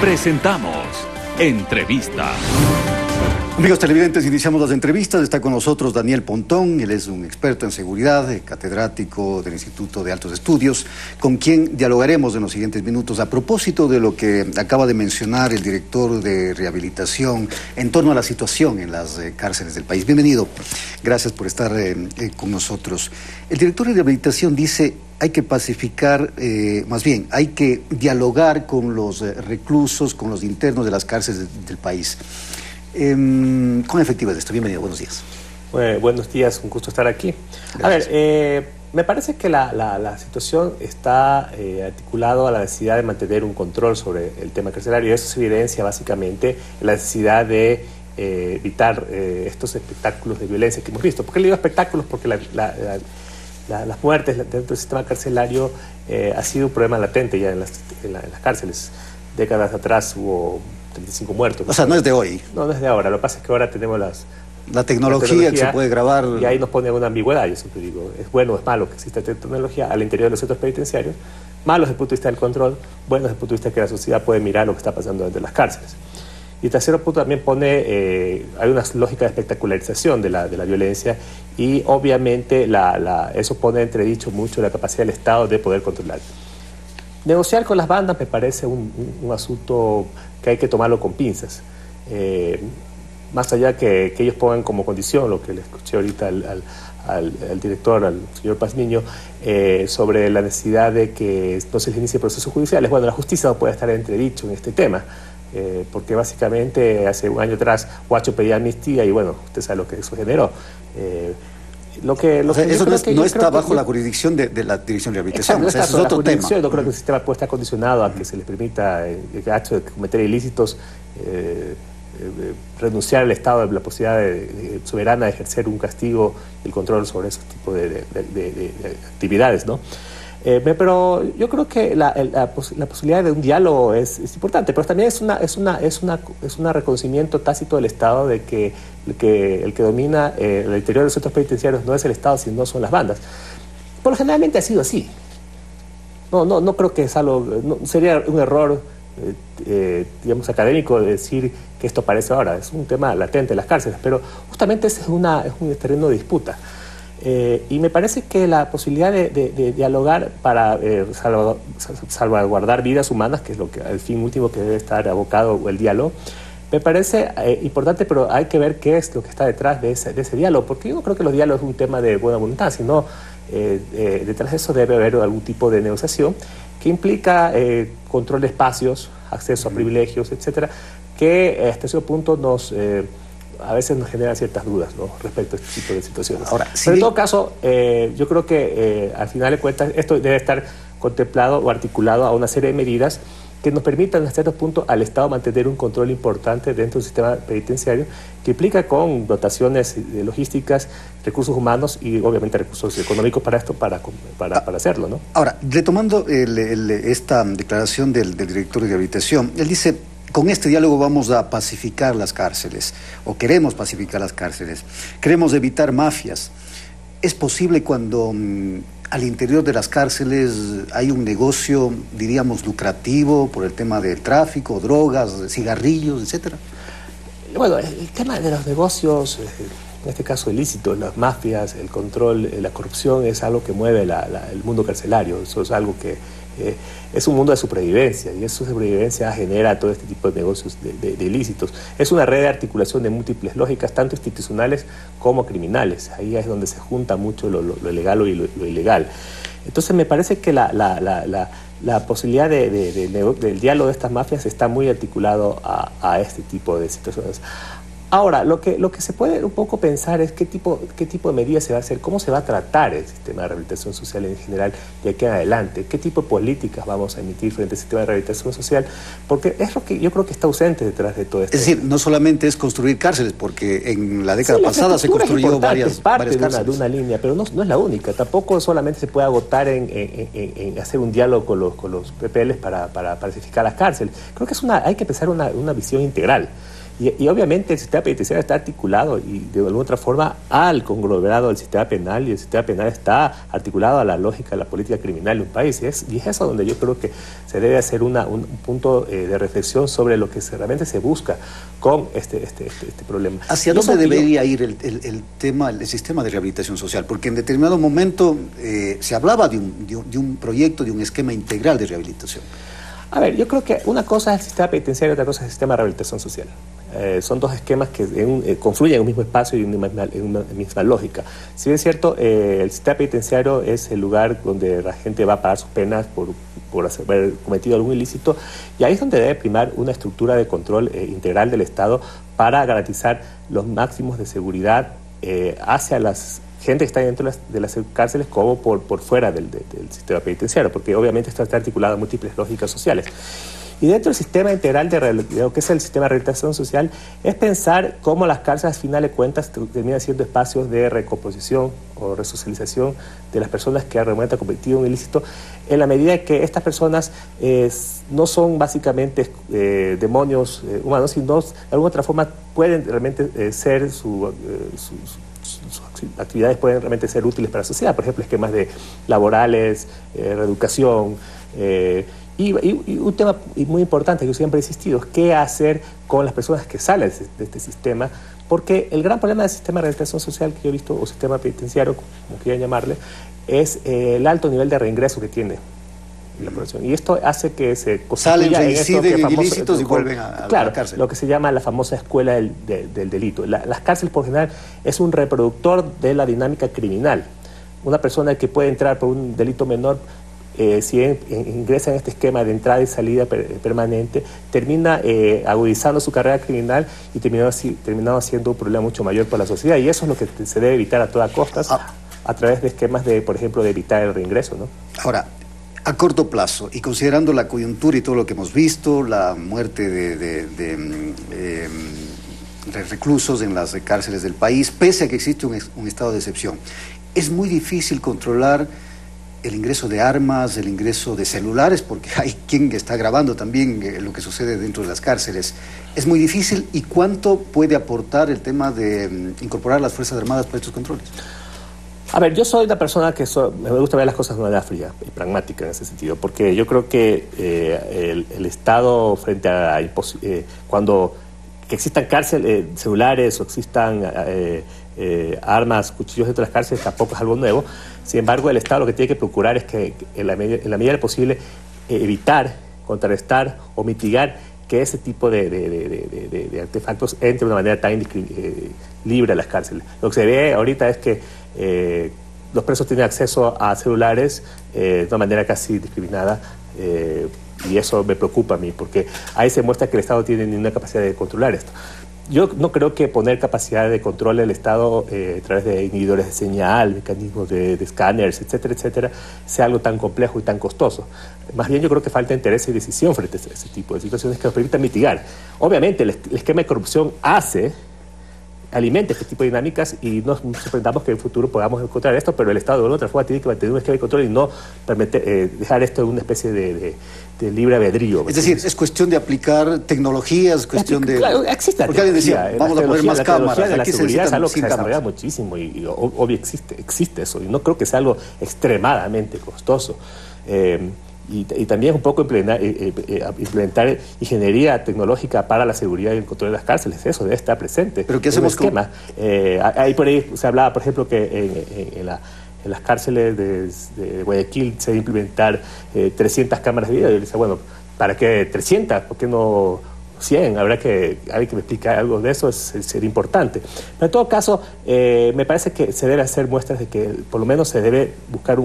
Presentamos Entrevista. Amigos televidentes, iniciamos las entrevistas. Está con nosotros Daniel Pontón. Él es un experto en seguridad, catedrático del Instituto de Altos Estudios, con quien dialogaremos en los siguientes minutos a propósito de lo que acaba de mencionar el director de rehabilitación en torno a la situación en las cárceles del país. Bienvenido. Gracias por estar con nosotros. El director de rehabilitación dice: hay que pacificar, más bien, hay que dialogar con los reclusos, con los internos de las cárceles del país. ¿Cuán efectivo es esto? Bienvenido, buenos días. Buenos días, un gusto estar aquí. Gracias. A ver, me parece que la situación está articulada a la necesidad de mantener un control sobre el tema carcelario, y eso se evidencia básicamente en la necesidad de evitar estos espectáculos de violencia que hemos visto. ¿Por qué le digo espectáculos? Porque las muertes dentro del sistema carcelario ha sido un problema latente ya en las cárceles. Décadas atrás hubo 35 muertos. O sea, no es de hoy. No es de ahora. Lo que pasa es que ahora tenemos la tecnología que se puede grabar. Y ahí nos pone una ambigüedad. Yo siempre digo, es bueno o es malo que exista tecnología al interior de los centros penitenciarios. Malo desde el punto de vista del control, bueno desde el punto de vista de que la sociedad puede mirar lo que está pasando dentro de las cárceles. Y el tercero punto también pone, hay una lógica de espectacularización de la violencia, y obviamente eso pone en entredicho mucho la capacidad del Estado de poder controlar. Negociar con las bandas me parece un asunto que hay que tomarlo con pinzas. Más allá que ellos pongan como condición, lo que le escuché ahorita al director, al señor Pazmiño, sobre la necesidad de que no se les inicie procesos judiciales. Bueno, la justicia no puede estar en entredicho en este tema, porque básicamente hace un año atrás Huacho pedía amnistía y bueno, usted sabe lo que eso generó. Eso no está bajo la jurisdicción de la Dirección de Rehabilitación. Exacto, eso es otro tema. No creo que el sistema pueda estar condicionado a que se les permita, el hecho de cometer ilícitos, renunciar al Estado de la posibilidad soberana de ejercer un castigo y el control sobre ese tipo de actividades, ¿no? Pero yo creo que la posibilidad de un diálogo es importante, pero también es un reconocimiento tácito del Estado de que el que domina el interior de los centros penitenciarios no es el Estado, sino son las bandas. Por lo generalmente ha sido así. No creo que es algo, sería un error, digamos, académico decir que esto aparece ahora. Es un tema latente en las cárceles, pero justamente ese es un terreno de disputa. Y me parece que la posibilidad de dialogar para salvaguardar vidas humanas, que es el fin último que debe estar abocado el diálogo, me parece importante, pero hay que ver qué es lo que está detrás de ese diálogo, porque yo no creo que los diálogos es un tema de buena voluntad, sino detrás de eso debe haber algún tipo de negociación que implica control de espacios, acceso a privilegios, etcétera, que hasta ese punto a veces nos genera ciertas dudas, ¿no?, respecto a este tipo de situaciones. Ahora, pero en todo caso, yo creo que al final de cuentas esto debe estar contemplado o articulado a una serie de medidas que nos permitan hasta cierto punto al Estado mantener un control importante dentro del sistema penitenciario, que implica con dotaciones logísticas, recursos humanos y obviamente recursos económicos para esto, para hacerlo, ¿no? Ahora, retomando esta declaración del director de rehabilitación, él dice: con este diálogo vamos a pacificar las cárceles, o queremos pacificar las cárceles, queremos evitar mafias. ¿Es posible cuando al interior de las cárceles hay un negocio, diríamos, lucrativo por el tema del tráfico, drogas, cigarrillos, etcétera? Bueno, el tema de los negocios, en este caso ilícitos, las mafias, el control, la corrupción, es algo que mueve el mundo carcelario. Eso es algo que es un mundo de supervivencia, y esa supervivencia genera todo este tipo de negocios de ilícitos. Es una red de articulación de múltiples lógicas, tanto institucionales como criminales. Ahí es donde se junta mucho lo legal y lo ilegal. Entonces me parece que la posibilidad del diálogo de estas mafias está muy articulado a este tipo de situaciones. Ahora, lo que se puede un poco pensar es qué tipo de medidas se va a hacer, cómo se va a tratar el sistema de rehabilitación social en general de aquí en adelante, qué tipo de políticas vamos a emitir frente al sistema de rehabilitación social, porque es lo que yo creo que está ausente detrás de todo esto. Es decir, no solamente es construir cárceles, porque en la década pasada se construyó varias cárceles. De una línea, pero no es la única. Tampoco solamente se puede agotar en hacer un diálogo con los PPLs para pacificar las cárceles. Creo que hay que pensar una visión integral. Y obviamente el sistema penitenciario está articulado y de alguna otra forma al conglomerado del sistema penal, y el sistema penal está articulado a la lógica de la política criminal de un país. Y es eso donde yo creo que se debe hacer un punto de reflexión sobre lo que realmente se busca con este problema. ¿Hacia dónde debería ir el sistema de rehabilitación social? Porque en determinado momento se hablaba de un proyecto, de un esquema integral de rehabilitación. A ver, yo creo que una cosa es el sistema penitenciario y otra cosa es el sistema de rehabilitación social. Son dos esquemas que confluyen en un mismo espacio y en una misma lógica. Si bien es cierto, el sistema penitenciario es el lugar donde la gente va a pagar sus penas por haber cometido algún ilícito, y ahí es donde debe primar una estructura de control integral del Estado para garantizar los máximos de seguridad hacia las gente que está dentro de las cárceles como por fuera del sistema penitenciario, porque obviamente esto está articulado a múltiples lógicas sociales. Y dentro del sistema integral de lo que es el sistema de rehabilitación social, es pensar cómo las cárceles, al final de cuentas, terminan siendo espacios de recomposición o resocialización de las personas que realmente han cometido un ilícito, en la medida que estas personas no son básicamente demonios humanos, sino de alguna otra forma pueden realmente ser sus actividades pueden realmente ser útiles para la sociedad, por ejemplo, esquemas laborales, reeducación, y un tema muy importante que yo siempre he insistido es qué hacer con las personas que salen de este sistema, porque el gran problema del sistema de rehabilitación social que yo he visto, o sistema penitenciario, como quieran llamarle, es el alto nivel de reingreso que tiene la población. Y esto hace que se salen, reinciden en ilícitos y vuelven a la cárcel. Lo que se llama la famosa escuela del delito. Las cárceles, por general, es un reproductor de la dinámica criminal. Una persona que puede entrar por un delito menor, si ingresa en este esquema de entrada y salida permanente, termina agudizando su carrera criminal y terminando siendo un problema mucho mayor para la sociedad. Y eso es lo que se debe evitar a toda costa a través de esquemas por ejemplo, de evitar el reingreso, ¿no? Ahora, a corto plazo, y considerando la coyuntura y todo lo que hemos visto, la muerte de reclusos en las cárceles del país, pese a que existe un estado de excepción, es muy difícil controlar el ingreso de armas, el ingreso de celulares, porque hay quien está grabando también lo que sucede dentro de las cárceles. Es muy difícil. ¿Y cuánto puede aportar el tema de incorporar las Fuerzas Armadas para estos controles? A ver, yo soy una persona que me gusta ver las cosas de manera fría y pragmática en ese sentido, porque yo creo que el Estado frente a cuando que existan cárceles, celulares o existan armas, cuchillos dentro de las cárceles tampoco es algo nuevo. Sin embargo, el Estado lo que tiene que procurar es que en la medida de lo posible evitar, contrarrestar o mitigar que ese tipo de artefactos entre de una manera tan libre a las cárceles. Lo que se ve ahorita es que los presos tienen acceso a celulares de una manera casi discriminada, y eso me preocupa a mí, porque ahí se muestra que el Estado tiene ninguna capacidad de controlar esto. Yo no creo que poner capacidad de control del Estado a través de inhibidores de señal, mecanismos de escáneres, etcétera, etcétera, sea algo tan complejo y tan costoso. Más bien yo creo que falta interés y decisión frente a ese tipo de situaciones que nos permitan mitigar. Obviamente el esquema de corrupción alimenta este tipo de dinámicas y no sorprendamos que en el futuro podamos encontrar esto, pero el Estado de alguna otra forma tiene que mantener un esquema de control y no dejar esto en una especie de libre albedrío. Es decir, es cuestión de aplicar tecnologías, cuestión de... Claro, existe. Porque alguien decía, vamos a poner más cámaras. La tecnología de la seguridad es algo que se ha desarrollado muchísimo y obvio existe eso, y no creo que sea algo extremadamente costoso. Y también un poco implementar ingeniería tecnológica para la seguridad y el control de las cárceles. Eso debe estar presente. ¿Pero qué hacemos con...? Ahí por ahí se hablaba, por ejemplo, que en las cárceles de Guayaquil se debe implementar 300 cámaras de video. Y yo le decía, bueno, ¿para qué 300? ¿Por qué no 100? Alguien que me explique algo de eso sería importante. Pero en todo caso, me parece que se debe hacer muestras de que por lo menos se debe buscar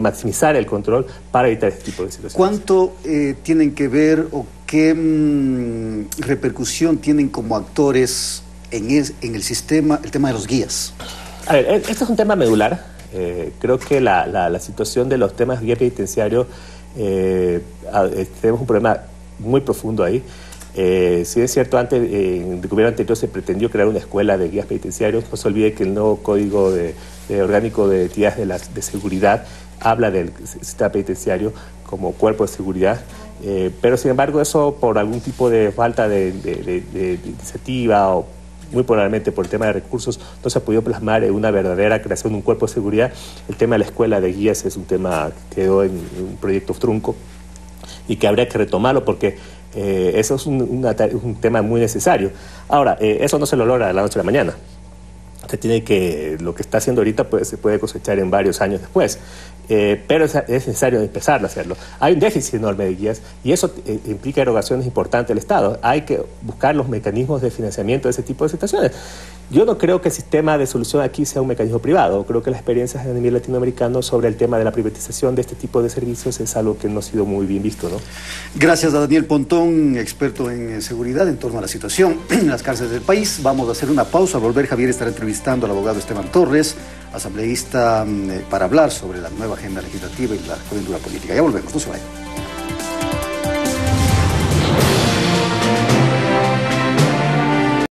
maximizar el control para evitar este tipo de situaciones. ¿¿Cuánto tienen que ver o qué repercusión tienen como actores en el sistema el tema de los guías? A ver, este es un tema medular. Creo que la situación de los temas de guía penitenciario, tenemos un problema muy profundo ahí. Si es cierto, antes en el gobierno anterior se pretendió crear una escuela de guías penitenciarios. No se olvide que el nuevo Código Orgánico de Entidades de Seguridad habla del sistema penitenciario como cuerpo de seguridad, Pero sin embargo eso por algún tipo de falta de iniciativa o muy probablemente por el tema de recursos no se ha podido plasmar en una verdadera creación de un cuerpo de seguridad. El tema de la escuela de guías es un tema que quedó en un proyecto trunco y que habría que retomarlo porque eso es un tema muy necesario. Ahora, eso no se lo logra de la noche a la mañana. Lo que está haciendo ahorita pues, se puede cosechar en varios años después, pero es necesario empezar a hacerlo. Hay un déficit enorme de guías y eso implica erogaciones importantes del Estado. Hay que buscar los mecanismos de financiamiento de ese tipo de situaciones. Yo no creo que el sistema de solución aquí sea un mecanismo privado. Creo que las experiencias a nivel latinoamericano sobre el tema de la privatización de este tipo de servicios es algo que no ha sido muy bien visto, ¿no? Gracias a Daniel Pontón, experto en seguridad en torno a la situación en las cárceles del país. Vamos a hacer una pausa. Al volver, Javier estará entrevistando al abogado Esteban Torres, asambleísta, para hablar sobre la nueva agenda legislativa y la coyuntura política. Ya volvemos, no se vayan.